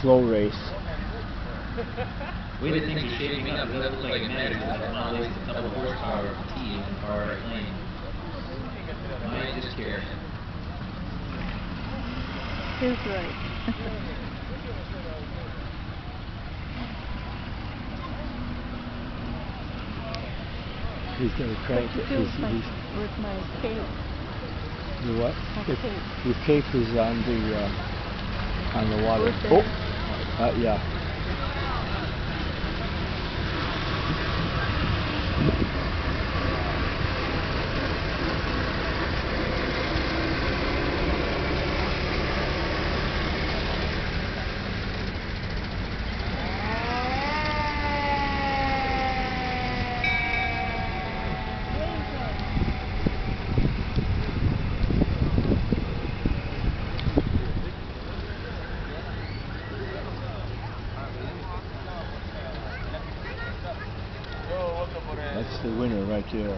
slow race. Way that things are shaping up, it doesn't look like it matters, but I don't want to waste a couple horsepower of fatigue in the far right lane. I just care. Feels right. He's going to crank it. With my cape. The what? My cape. Your cape is on the water. Oh, yeah. That's the winner right there.